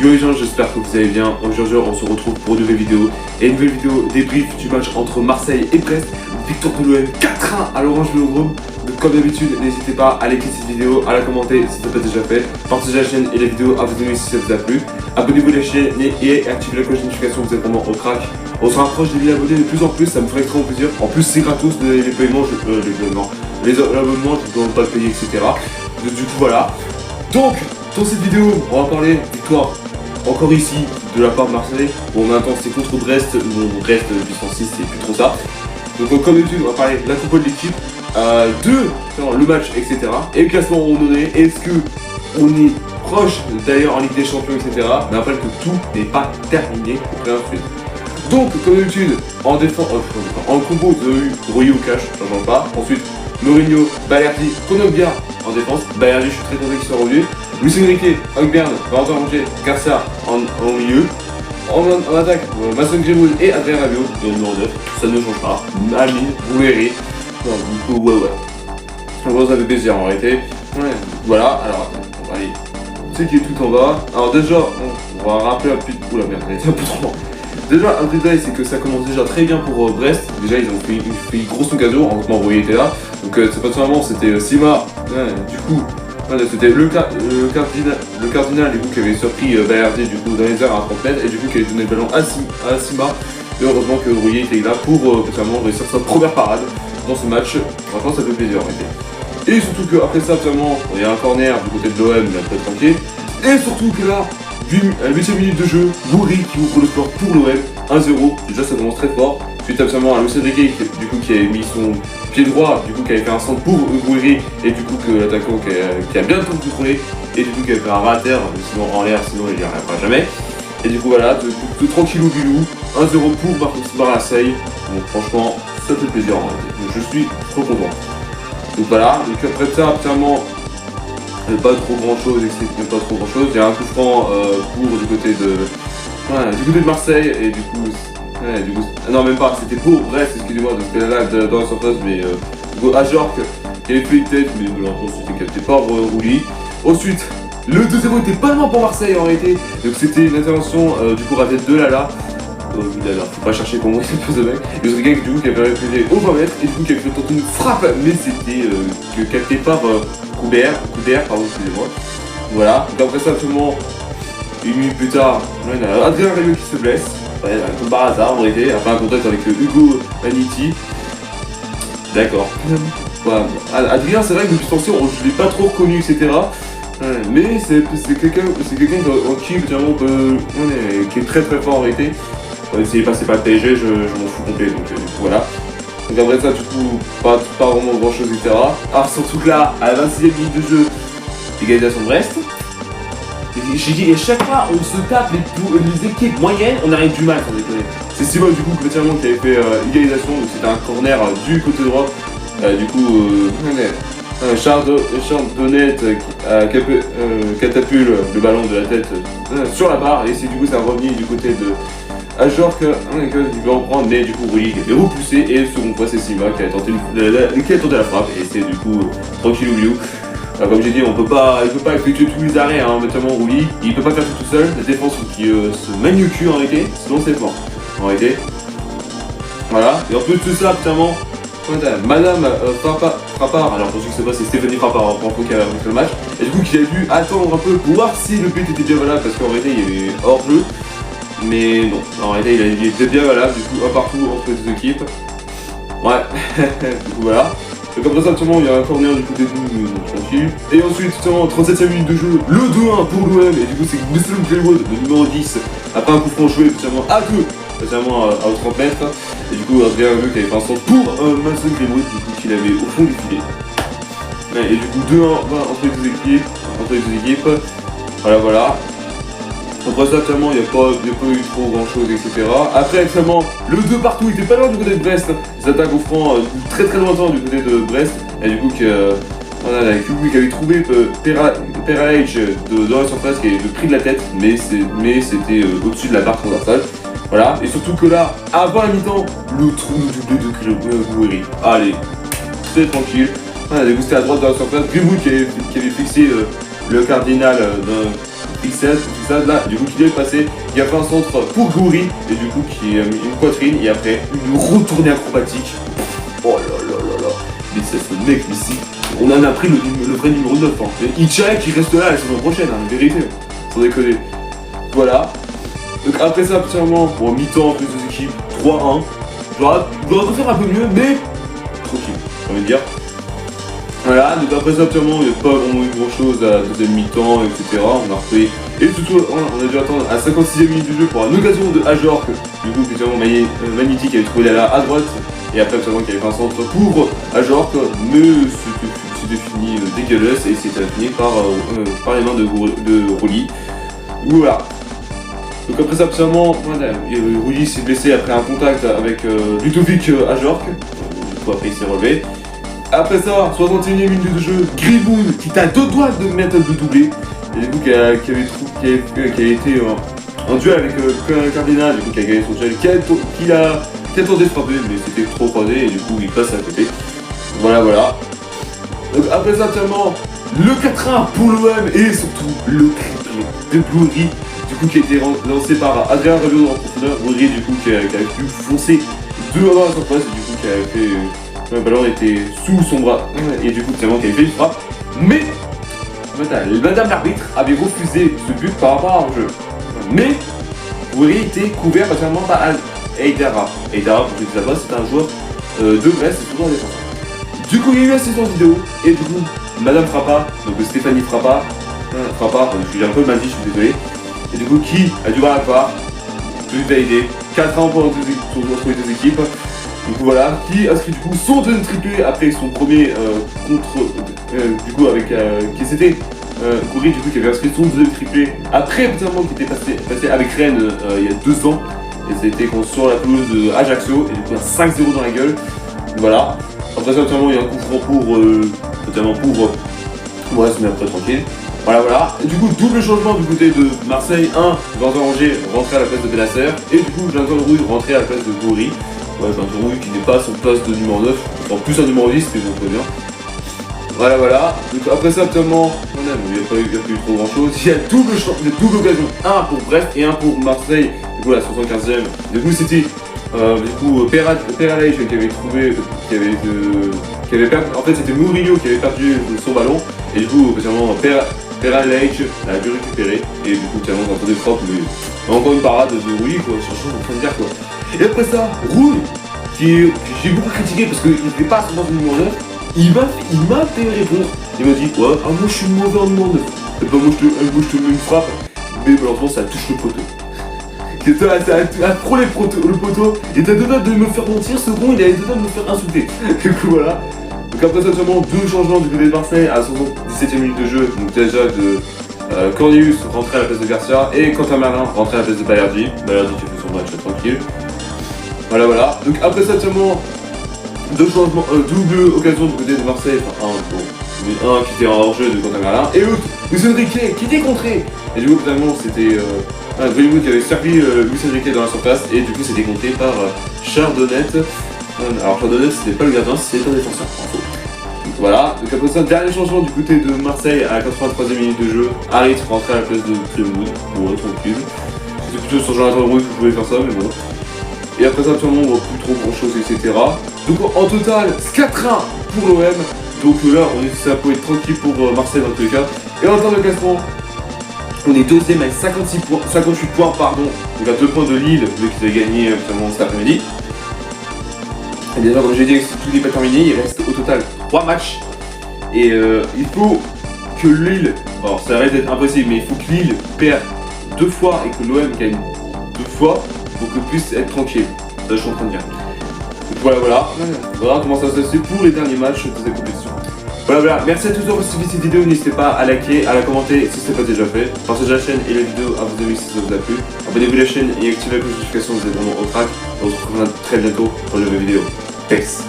Yo les gens, j'espère que vous allez bien. Aujourd'hui on se retrouve pour une nouvelle vidéo. Et une nouvelle vidéo débrief du match entre Marseille et Brest. Victoire de l'OM 4-1 à l'Orange Vélodrome. Donc comme d'habitude, n'hésitez pas à liker cette vidéo, à la commenter si ce n'est pas déjà fait. Partagez la chaîne et la vidéo, abonnez-vous si ça vous a plu. Abonnez-vous à la chaîne et activez la cloche de notification, vous êtes vraiment au crack. On se rapproche des 1000 abonnés de plus en plus, ça me ferait extrêmement plaisir. En plus c'est gratos, les paiements, les abonnements, je ne dois pas le payer, etc. Donc, du coup voilà. Donc dans cette vidéo, on va parler victoire encore ici de la part de Marseille. Bon maintenant c'est contre Brest, bon Brest puissance 6 c'est plus trop ça. Donc comme d'habitude on va parler de la compo de l'équipe, le match, etc. Et le classement où on en est, est-ce que on est proche d'ailleurs en Ligue des Champions, etc. Mais rappelle que tout n'est pas terminé pour rien ensuite. Donc comme d'habitude en défense, en combo de Rouillé ou Cash, ça change pas. Ensuite Mourinho, Balerdi, Kondogbia en défense. Balerdi je suis très content qu'il soit revenu. Luis Enrique, Højbjerg, Valentin Rongier, Garcia en milieu. En attaque, Mason Greenwood et Adrien Rabiot, le numéro 9, ça ne change pas. Amine, Bouhéry, ouais. Ça fait plaisir en réalité. Ouais, voilà, alors attends, allez. C'est qui est tout en bas. Alors déjà, on va rappeler un peu. Oula merde, c'est un peu trop. Déjà, un détail, c'est que ça commence déjà très bien pour Brest. Déjà, ils ont fait une grosse occasion, heureusement, Rouillé était là. Donc, c'est pas seulement, c'était Sima, du coup. Voilà, c'était le cardinal du coup qui avait surpris Balerdi du coup dans les airs à 30 mètres et du coup qui avait donné le ballon à Sima. Et heureusement que Rouillé était là pour notamment réussir sa première parade dans ce match. Franchement ça fait plaisir en réalité. Et surtout qu'après ça notamment il y a un corner du côté de l'OM mais un peu tranquille. Et surtout que là, à la 8ème minute de jeu, Gouiri qui ouvre le score pour l'OM 1-0. Déjà ça commence très fort. Suite absolument à Luis Enrique du coup qui avait mis son pied droit, du coup qui avait fait un centre pour Gouiri et du coup que l'attaquant qui a bien tout contrôlé et du coup qui avait fait un rat à terre, sinon en l'air, sinon il n'y arrivera jamais. Et du coup voilà, tout tranquillou bilou, 1-0 pour Marseille. Donc franchement, ça fait plaisir en réalité. Donc je suis trop content. Donc voilà, donc après ça, absolument pas trop grand chose, Il y a un coup franc pour du côté de Marseille et du coup. Ouais, du coup, non même pas, c'était pour Brest, excusez-moi, donc c'était là dans la surface, mais Ajorc qui avait fait une tête, mais l'enfant c'était capté par Rouly. Ensuite, le 2-0 était pas loin pour Marseille en réalité, donc c'était une intervention du coup ratée de Lala. Faut pas chercher pour moi cette pose de mec. Et c'est quelqu'un du coup qui avait refusé au 20 mètres et du coup qui avait fait tenter une frappe, mais c'était capté par Coubert, pardon, excusez-moi. Voilà, donc après ça, absolument, une minute plus tard, on a Adrien Rabiot qui se blesse. Ouais, comme par hasard en réalité, après un contact avec Hugo Maniti. D'accord. Ouais, Adrien, c'est vrai que depuis ce temps-ci, je l'ai pas trop reconnu, etc. Mais c'est quelqu'un en qui qui est très très fort en réalité. S'il est passé par le PSG, je m'en fous complet, donc du coup voilà. Donc après ça, du coup, pas vraiment grand chose, etc. Alors surtout que là, à la 26ème minute de jeu, égalisation de Brest. J'ai dit, et chaque fois on se tape les équipes moyennes, on arrive du mal, sans déconner. C'est Simon du coup qui avait fait égalisation, donc c'était un corner du côté droit. Du coup, Charles Donnet catapulte le ballon de la tête sur la barre, et c'est du coup ça revenu du côté de Ajorc, qui veut en prendre, mais du coup Rouillé qui a été repoussé, et seconde fois c'est Sima qui a tenté la frappe, et c'est du coup tranquille ou bilou. Comme j'ai dit, il peut pas effectuer tous les arrêts, notamment Rouly, il peut pas faire tout seul, la défense qui se manie au cul en réalité, sinon c'est mort. En réalité. Voilà, et en plus de tout ça, notamment, Madame Frappard, alors pour ceux qui ne savent pas, c'est Stéphanie Frappard, pour qui a fait le match, et du coup qui a dû attendre un peu pour voir si le but était bien valable, parce qu'en réalité il y avait hors jeu, mais non, en réalité il était bien valable, du coup un partout entre les deux équipes. Ouais, du coup voilà. Et comme ça, il y a un corner du côté de nous, tranquille. Et ensuite, 37ème minute de jeu, le 2-1 pour l'OM. Et du coup, c'est Mason Greenwood, le numéro 10, après un coup franc joué, à 2, à 30 mètres. Et du coup, Adrien Rabiot qui avait fait un centre pour Mason Greenwood, du coup, qu'il avait au fond du filet. Et du coup, 2-1 entre les deux équipes. Voilà. Après ça, il n'y a pas eu trop grand chose, etc. Après, actuellement, le 2 partout, il était pas loin du côté de Brest. Ils attaquent au franc très très lointain du côté de Brest. Et du coup, qui avait trouvé Peralage dans la surface, qui avait pris de la tête, mais c'était au-dessus de la barre transversale. Voilà, et surtout que là, avant la mi-temps, le trou du doublé de Gouiri. Allez, très tranquille. Voilà, c'était à droite de la surface. Greenwood qui avait fixé le cardinal Fixade là, du coup qui est passé, il a fait un centre pour Goury, et du coup qui a mis une poitrine, et après une retournée acrobatique. Oh là là là là, mais c'est ce mec ici, on en a pris le vrai numéro 9, hein. Mais il dirait qu'il reste là la saison prochaine, hein, vérité, sans déconner. Voilà. Donc après ça, absolument, bon, mi-temps, plus deux équipes, 3-1. J'aurais pu faire un peu mieux, mais tranquille, j'ai envie de dire. Voilà, donc après ça, absolument, il n'y a pas vraiment eu grand chose à la deuxième mi-temps, etc. On a repris. Et surtout, on a dû attendre à 56e minute du jeu pour une occasion de Ajorc. Du coup, effectivement, Magnétique avait trouvé là à droite. Et après, absolument, qu'il y avait fait un centre pour Ajorc. Mais c'était fini dégueulasse et c'était fini par les mains de Rouly. Voilà. Donc après ça, absolument, Rouly s'est blessé après un contact avec Ludovic Ajorc. Du coup, après, il s'est relevé. Après ça, 61e minute de jeu, Greenwood qui t'a deux doigts de mettre de doubler. Et du coup, qui avait été en duel avec Cardinal, du coup, qui a gagné son duel, qui a tenté de frapper, mais c'était trop croisé, et du coup, il passe à côté. Voilà. Donc après ça, actuellement, le 4-1 pour l'OM, et surtout le triplé de Goury, du coup, qui a été lancé par Adrien Rabiot en profondeur. Goury, du coup, qui a pu foncer 2-1 à sa place, et du coup, qui a fait. Le ballon était sous son bras, et du coup, c'est vraiment qu'il avait fait une frappe. Mais, madame l'arbitre avait refusé ce but par rapport à un jeu. Mais, Goury était couvert particulièrement par Aïdara. Aïdara, pour ceux qui ne savent pas, c'est un joueur de Brest, c'est toujours un défenseur. Du coup, il y a eu assistance vidéo, et du coup, madame Frappa, donc Stéphanie Frappa, je suis un peu mal dit, je suis désolé. Et du coup, qui a dû voir la part, plus validé, 4 ans pour les deux équipes. Du coup voilà, qui inscrit du coup son deuxième triplé après son premier du coup avec qui c'était Goury du coup qui avait inscrit son deuxième triplé après notamment qui était passé avec Rennes il y a 2 ans et c'était sur la pelouse de Ajaccio et du coup un 5-0 dans la gueule. Voilà. Après ça notamment il y a un coup franc pour ouais mais après tranquille. Voilà. Et du coup double changement du côté de Marseille, Vincent Rongier rentrait à la place de Benasser et du coup Jonathan Leroux rentrait à la place de Goury. Ouais, j'ai un Rouille qui n'est pas à son poste de numéro 9, en plus un numéro 10, mais bon, très bien. Voilà. Donc après ça, actuellement, il n'y a pas eu trop grand chose. Il y a double occasion, un pour Brest et un pour Marseille, du coup la 75e. Du coup, c'était Peralège qui avait trouvé, qui avait perdu, en fait c'était Mourinho qui avait perdu son ballon, et du coup, spécialement Peralège l'a dû récupérer, et du coup, tellement dans des frappes, mais encore une parade de Rouille, quoi, je suis en train de dire quoi. Et après ça, Rouille, que j'ai beaucoup critiqué parce qu'il n'était pas dans le numéro 9, il m'a fait répondre. Il m'a dit, ouais, moi je suis mauvais en numéro 9. Et ben moi je te mets une frappe, mais malheureusement ça touche le poteau. Ça a frôlé le poteau, et t'as deux doigts de me faire mentir, ce con il a deux doigts de me faire insulter. Du coup voilà. Donc après ça, seulement deux changements du côté de Marseille à 77e minute de jeu. Donc déjà de Cornelius rentrait à la place de Garcia et Quentin Merlin rentrait à la place de Balerdi. Balerdi qui fait son match tranquille. Voilà. Donc après ça, seulement deux changements, double occasion du côté de Marseille, enfin un qui était en hors-jeu de Quentin Merlin et l'autre, Luis Enrique qui était contré. Et du coup, finalement, c'était Greenwood qui avait servi Luis Enrique dans la surface et du coup, c'était compté par Chardonnay. Alors Chardonnay, c'était pas le gardien, c'était un défenseur. Donc voilà. Donc après ça, dernier changement du côté de Marseille à la 83e minute de jeu. Harit rentrait à la place de Greenwood. Bon, tranquille. C'était plutôt sur Jonathan Leroux que je pouvais faire ça, mais bon. Et après ça, actuellement, on voit plus trop grand chose, etc. Donc en total, 4-1 pour l'OM. Donc là, ça peut être tranquille pour Marseille dans tous les cas. Et en termes de classement, on est deuxième avec 58 points, pardon. Donc à 2 points de Lille, vu qu'ils avaient gagné actuellement cet après-midi. Et bien sûr, comme j'ai dit, tout n'est pas terminé, il reste au total 3 matchs. Et il faut que Lille, alors ça va être impossible, mais il faut que Lille perde 2 fois et que l'OM gagne 2 fois pour que puisse être tranquille. Ça, je suis en train de dire. Donc voilà comment ça se passe pour les derniers matchs de cette compétition. Voilà, merci à tous d'avoir suivi cette vidéo, n'hésitez pas à liker, à la commenter si ce n'est pas déjà fait, partagez la chaîne et la vidéo à vos amis si ça vous a plu, abonnez-vous à la chaîne et activez la cloche de notification, vous êtes vraiment au crack, et on se retrouve très bientôt pour une nouvelle vidéo. Peace.